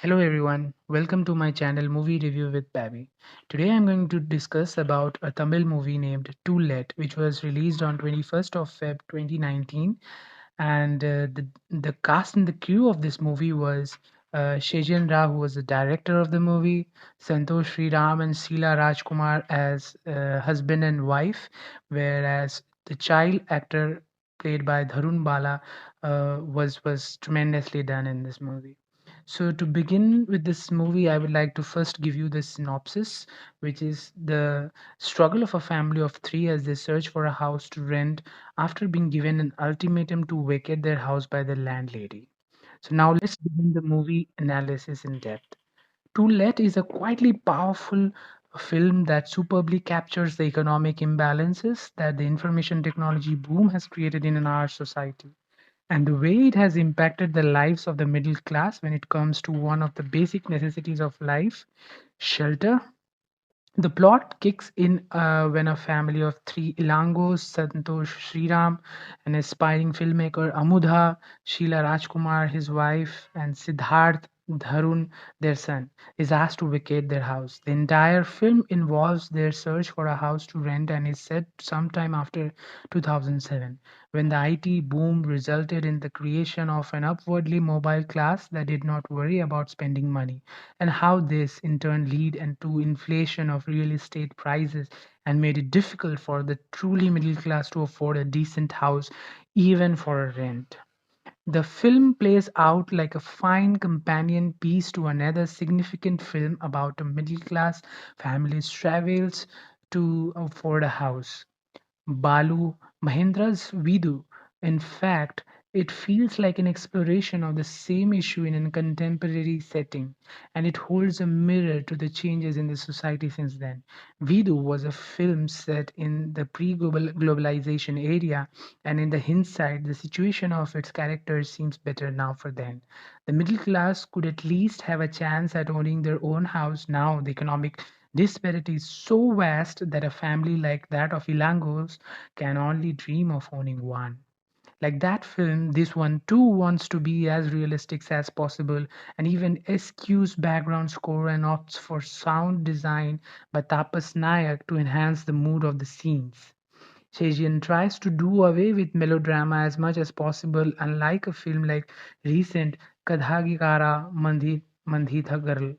Hello everyone, welcome to my channel Movie Review with Paby. Today I'm going to discuss about a Tamil movie named TOLET which was released on 21st of Feb 2019 and the cast and the crew of this movie was Chezhian who was the director of the movie, Santhosh Sreeram and Sheela Rajkumar as husband and wife, whereas the child actor played by Dharun Bala was tremendously done in this movie. So, to begin with this movie, I would like to first give you the synopsis, which is the struggle of a family of three as they search for a house to rent after being given an ultimatum to vacate their house by the landlady. So, now let's begin the movie analysis in depth. To Let is a quietly powerful film that superbly captures the economic imbalances that the information technology boom has created in our society and the way it has impacted the lives of the middle class when it comes to one of the basic necessities of life, shelter. The plot kicks in when a family of three Ilangos, Santhosh Sreeram, an aspiring filmmaker, Amudha, Sheela Rajkumar, his wife, and Siddharth Dharun, their son, is asked to vacate their house. The entire film involves their search for a house to rent and is set sometime after 2007, when the IT boom resulted in the creation of an upwardly mobile class that did not worry about spending money, and how this in turn lead into inflation of real estate prices and made it difficult for the truly middle class to afford a decent house even for a rent. The film plays out like a fine companion piece to another significant film about a middle class family's travels to afford a house. Balu Mahendra's Vidu. In fact, it feels like an exploration of the same issue in a contemporary setting, and it holds a mirror to the changes in the society since then. Vidu was a film set in the pre-globalization area, and in the hindsight, the situation of its characters seems better now for then. The middle class could at least have a chance at owning their own house. Now, the economic disparity is so vast that a family like that of Ilangos can only dream of owning one. Like that film, this one too wants to be as realistic as possible and even eschews background score and opts for sound design by Tapas Nayak to enhance the mood of the scenes. Chezhiyan tries to do away with melodrama as much as possible, unlike a film like recent Kadhagikara Mandhita Girl,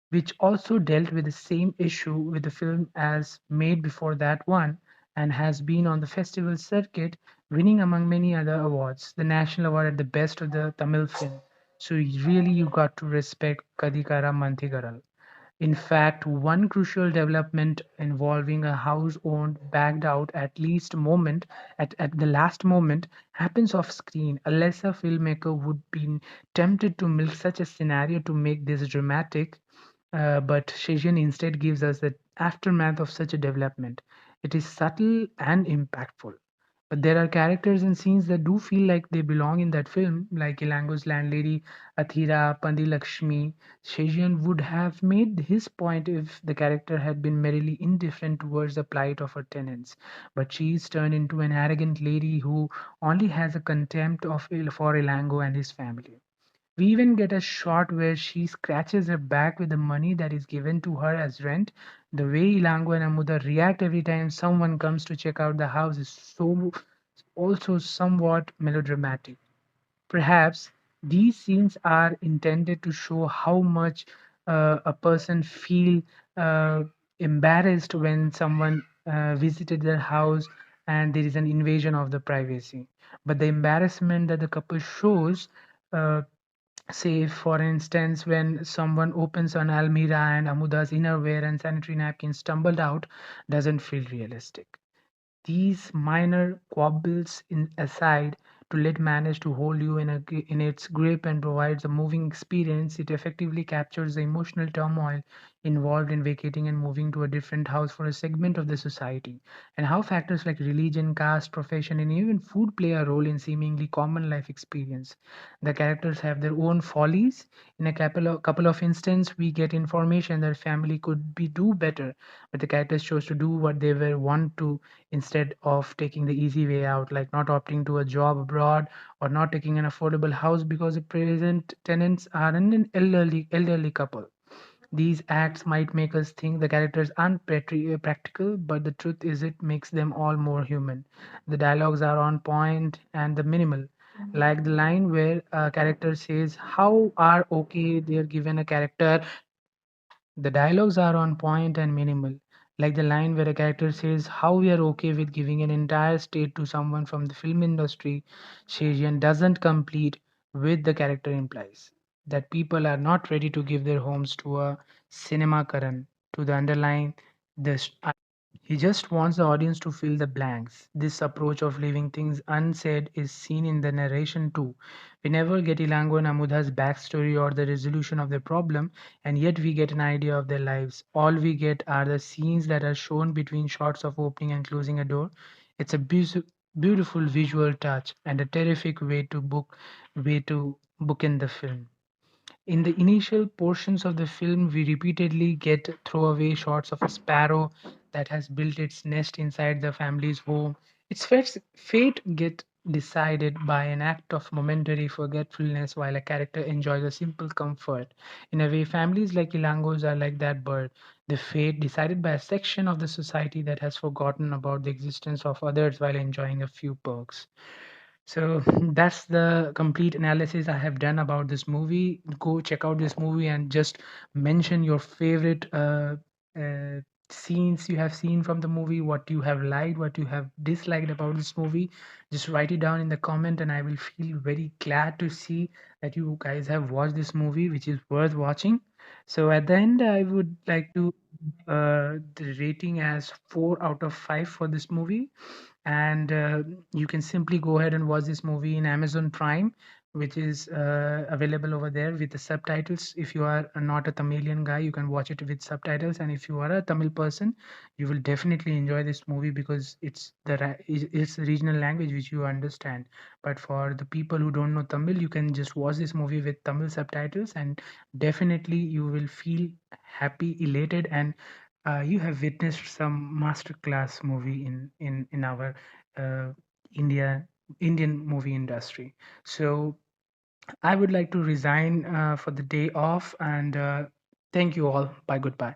which also dealt with the same issue with the film as made before that one and has been on the festival circuit, winning among many other awards, the national award at the best of the Tamil film. So really you got to respect Kadikara Manthigaral. In fact, one crucial development involving a house owned backed out at the last moment happens off screen. A lesser filmmaker would be tempted to milk such a scenario to make this dramatic, but Shejian instead gives us the aftermath of such a development. It is subtle and impactful. But there are characters and scenes that do feel like they belong in that film, like Ilango's landlady, Aadhira Pandilakshmi. Chezhiyan would have made his point if the character had been merely indifferent towards the plight of her tenants. But she is turned into an arrogant lady who only has a contempt for Ilango and his family. We even get a shot where she scratches her back with the money that is given to her as rent. The way Ilango and Amuda react every time someone comes to check out the house is so also somewhat melodramatic. Perhaps these scenes are intended to show how much a person feel uh, embarrassed when someone visited their house and there is an invasion of the privacy. But the embarrassment that the couple shows, uh, say for instance, when someone opens an almirah and Amuda's innerwear and sanitary napkins tumbled out, doesn't feel realistic. These minor quibbles aside, to let manage to hold you in its grip and provides a moving experience, it effectively captures the emotional turmoil involved in vacating and moving to a different house for a segment of the society, and how factors like religion, caste, profession, and even food play a role in seemingly common life experience. The characters have their own follies. In a couple of instances, we get information that family could be do better, but the characters chose to do what they were want to instead of taking the easy way out, like not opting to a job abroad or not taking an affordable house because the present tenants are an elderly couple. These acts might make us think the characters aren't practical, but the truth is it makes them all more human. The dialogues are on point and the minimal. Like the line where a character says, "How are okay?" They are given a character. The dialogues are on point and minimal. Like the line where a character says, "How we are okay with giving an entire state to someone from the film industry." Chezhian doesn't complete with the character implies that people are not ready to give their homes to a cinema Karan to the underline this. He just wants the audience to fill the blanks. This approach of leaving things unsaid is seen in the narration too. We never get Ilango and Amudha's backstory or the resolution of their problem, and yet we get an idea of their lives. All we get are the scenes that are shown between shots of opening and closing a door. It's a beautiful visual touch and a terrific way to book in the film. In the initial portions of the film, we repeatedly get throwaway shots of a sparrow that has built its nest inside the family's home. Its fate get decided by an act of momentary forgetfulness while a character enjoys a simple comfort. In a way, families like Ilangos are like that bird, the fate decided by a section of the society that has forgotten about the existence of others while enjoying a few perks. So that's the complete analysis I have done about this movie. Go check out this movie and just mention your favorite uh, scenes you have seen from the movie, what you have liked, what you have disliked about this movie. Just write it down in the comment, and I will feel very glad to see that you guys have watched this movie, which is worth watching. So at the end, I would like to the rating as 4 out of 5 for this movie, and you can simply go ahead and watch this movie in Amazon Prime, which is available over there with the subtitles. If you are not a Tamilian guy, you can watch it with subtitles, and if you are a Tamil person, you will definitely enjoy this movie because it's the regional language which you understand. But for the people who don't know Tamil, you can just watch this movie with Tamil subtitles, and definitely you will feel happy, elated, and you have witnessed some masterclass movie in our uh, India Indian movie industry. So I would like to resign for the day off, and thank you all. Bye. Goodbye.